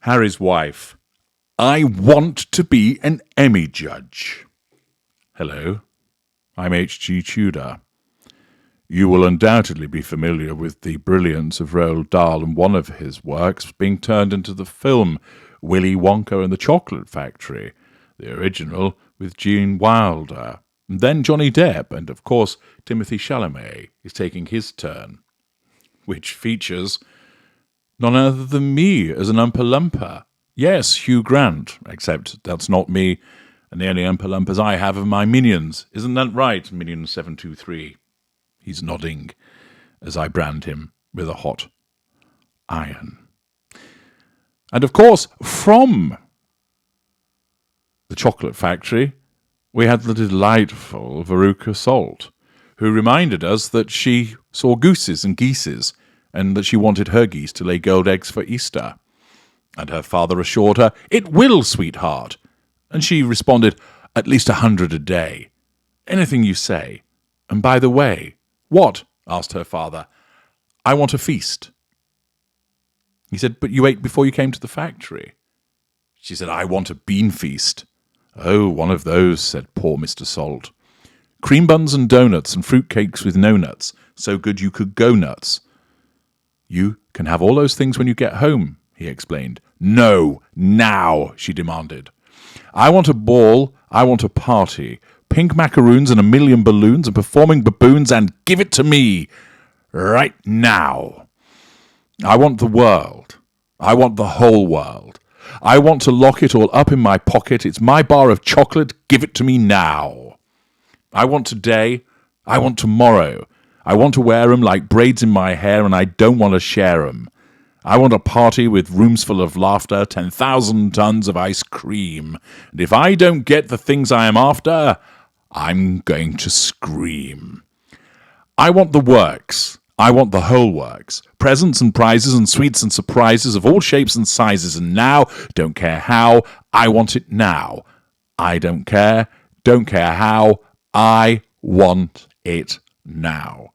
Harry's wife. I want to be an Emmy judge. Hello, I'm H.G. Tudor. You will undoubtedly be familiar with the brilliance of Roald Dahl and one of his works being turned into the film Willy Wonka and the Chocolate Factory, the original with Gene Wilder. And then Johnny Depp and, of course, Timothée Chalamet is taking his turn, which features none other than me as an Oompa Loompa. Yes, Hugh Grant, except that's not me, and the only Oompa Loompas I have are my minions. Isn't that right, Minion 723? He's nodding as I brand him with a hot iron. And of course, from the Chocolate Factory, we had the delightful Veruca Salt, who reminded us that she saw gooses and geeses, and that she wanted her geese to lay gold eggs for Easter. And her father assured her, "It will, sweetheart." And she responded, "At least 100 a day. Anything you say. And by the way..." "What?" asked her father. "I want a feast." He said, "But you ate before you came to the factory." She said, "I want a bean feast." "Oh, one of those," said poor Mr. Salt. "Cream buns and donuts and fruit cakes with no nuts, so good you could go nuts." "You can have all those things when you get home," he explained. "No, now," she demanded. "I want a ball, I want a party. Pink macaroons and a million balloons and performing baboons, and give it to me right now. I want the world. I want the whole world. I want to lock it all up in my pocket. It's my bar of chocolate. Give it to me now. I want today. I want tomorrow. I want to wear 'em like braids in my hair, and I don't want to share 'em. I want a party with rooms full of laughter, 10,000 tons of ice cream. And if I don't get the things I am after, I'm going to scream. I want the works. I want the whole works. Presents and prizes and sweets and surprises of all shapes and sizes. And now, don't care how, I want it now. I don't care how, I want it now.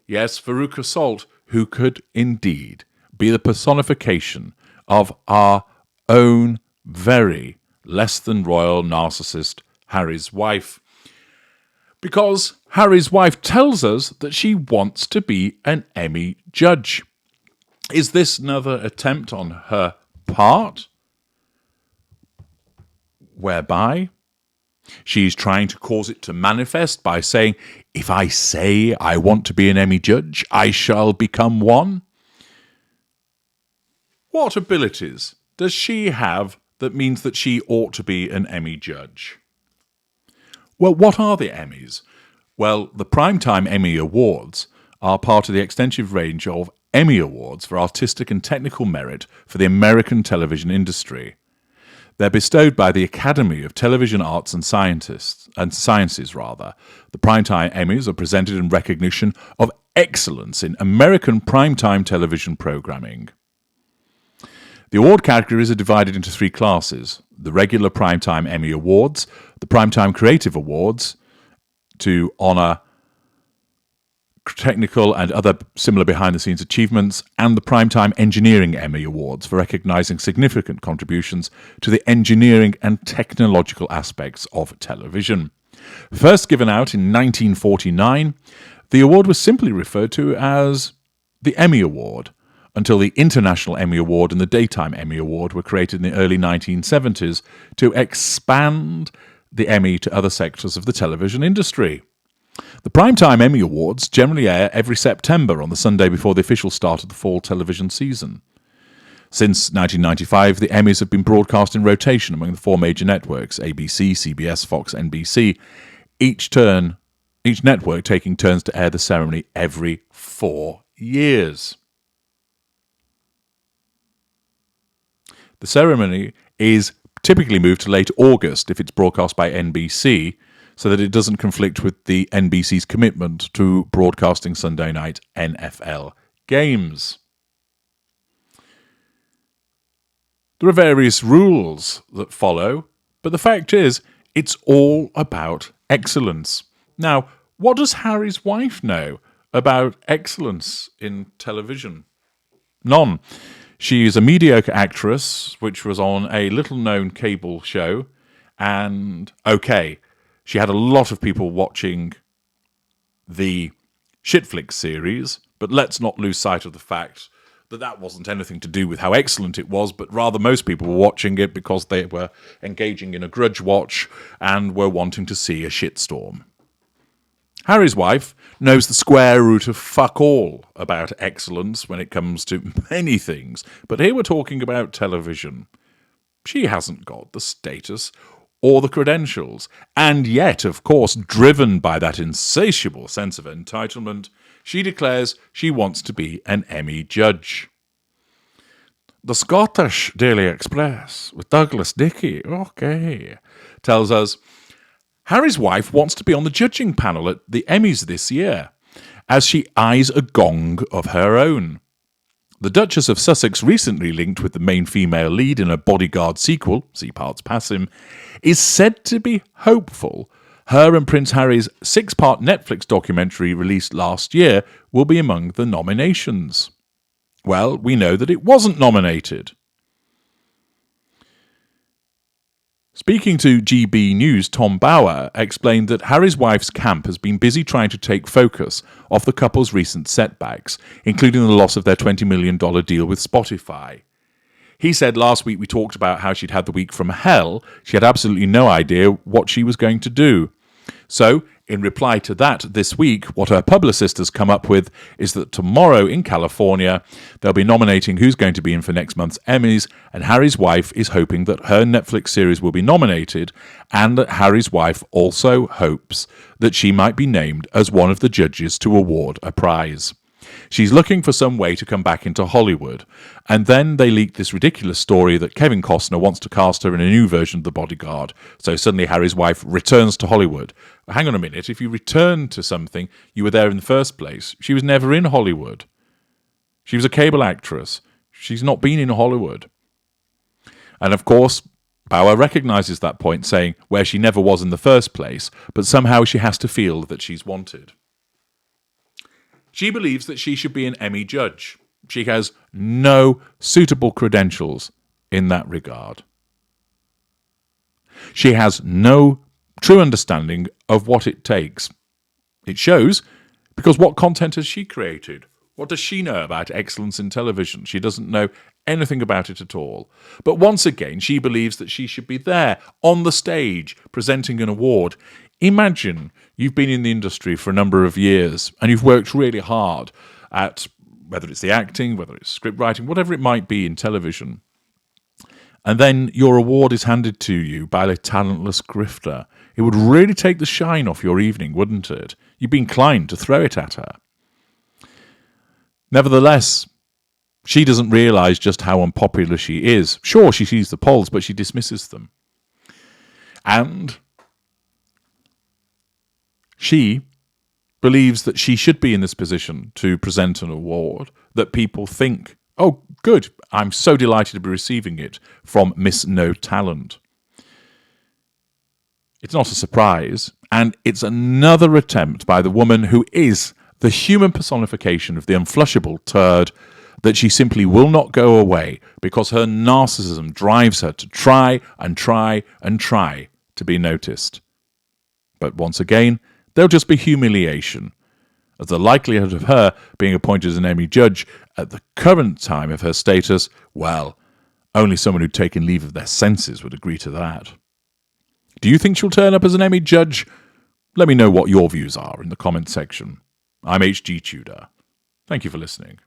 Yes, Veruca Salt, who could indeed be the personification of our own very less than royal narcissist, Harry's wife. Because Harry's wife tells us that she wants to be an Emmy judge. Is this another attempt on her part, whereby she's trying to cause it to manifest by saying, if I say I want to be an Emmy judge, I shall become one? What abilities does she have that means that she ought to be an Emmy judge? Well, what are the Emmys? Well, the Primetime Emmy Awards are part of the extensive range of Emmy Awards for artistic and technical merit for the American television industry. They're bestowed by the Academy of Television Arts and Sciences. The Primetime Emmys are presented in recognition of excellence in American primetime television programming. The award categories are divided into three classes: the regular Primetime Emmy Awards, the Primetime Creative Awards, to honour technical and other similar behind-the-scenes achievements, and the Primetime Engineering Emmy Awards for recognising significant contributions to the engineering and technological aspects of television. First given out in 1949, the award was simply referred to as the Emmy Award, until the International Emmy Award and the Daytime Emmy Award were created in the early 1970s to expand the Emmy to other sectors of the television industry. The Primetime Emmy Awards generally air every September on the Sunday before the official start of the fall television season. Since 1995, the Emmys have been broadcast in rotation among the four major networks, ABC, CBS, Fox, NBC, each network taking turns to air the ceremony every 4 years. The ceremony is typically moved to late August if it's broadcast by NBC, so that it doesn't conflict with the NBC's commitment to broadcasting Sunday night NFL games. There are various rules that follow, but the fact is, it's all about excellence. Now, what does Harry's wife know about excellence in television? None. She is a mediocre actress, which was on a little-known cable show, and, okay, she had a lot of people watching the Shitflix series, but let's not lose sight of the fact that that wasn't anything to do with how excellent it was, but rather most people were watching it because they were engaging in a grudge watch and were wanting to see a shitstorm. Harry's wife knows the square root of fuck all about excellence when it comes to many things, but here we're talking about television. She hasn't got the status or the credentials, and yet, of course, driven by that insatiable sense of entitlement, she declares she wants to be an Emmy judge. The Scottish Daily Express, with Douglas Dickey, tells us Harry's wife wants to be on the judging panel at the Emmys this year, as she eyes a gong of her own. The Duchess of Sussex, recently linked with the main female lead in a Bodyguard sequel, see Parts Passim, is said to be hopeful her and Prince Harry's 6-part Netflix documentary released last year will be among the nominations. Well, we know that it wasn't nominated. Speaking to GB News, Tom Bauer explained that Harry's wife's camp has been busy trying to take focus off the couple's recent setbacks, including the loss of their $20 million deal with Spotify. He said last week we talked about how she'd had the week from hell. She had absolutely no idea what she was going to do. So, in reply to that this week, what her publicist has come up with is that tomorrow in California, they'll be nominating who's going to be in for next month's Emmys, and Harry's wife is hoping that her Netflix series will be nominated, and that Harry's wife also hopes that she might be named as one of the judges to award a prize. She's looking for some way to come back into Hollywood, and then they leaked this ridiculous story that Kevin Costner wants to cast her in a new version of The Bodyguard, so suddenly Harry's wife returns to Hollywood. Well, hang on a minute, if you return to something, you were there in the first place. She was never in Hollywood. She was a cable actress. She's not been in Hollywood. And of course, Bauer recognises that point, saying where she never was in the first place, but somehow she has to feel that she's wanted. She believes that she should be an Emmy judge. She has no suitable credentials in that regard. She has no true understanding of what it takes. It shows because what content has she created? What does she know about excellence in television? She doesn't know anything about it at all. But once again, she believes that she should be there on the stage presenting an award. Imagine you've been in the industry for a number of years and you've worked really hard at whether it's the acting, whether it's script writing, whatever it might be in television. And then your award is handed to you by a talentless grifter. It would really take the shine off your evening, wouldn't it? You'd be inclined to throw it at her. Nevertheless, she doesn't realise just how unpopular she is. Sure, she sees the polls, but she dismisses them. And she believes that she should be in this position to present an award that people think, oh, good, I'm so delighted to be receiving it from Miss No Talent. It's not a surprise, and it's another attempt by the woman who is the human personification of the unflushable turd that she simply will not go away because her narcissism drives her to try and try and try to be noticed. But once again, there'll just be humiliation, as the likelihood of her being appointed as an Emmy judge at the current time of her status, well, only someone who'd taken leave of their senses would agree to that. Do you think she'll turn up as an Emmy judge? Let me know what your views are in the comment section. I'm H.G. Tudor. Thank you for listening.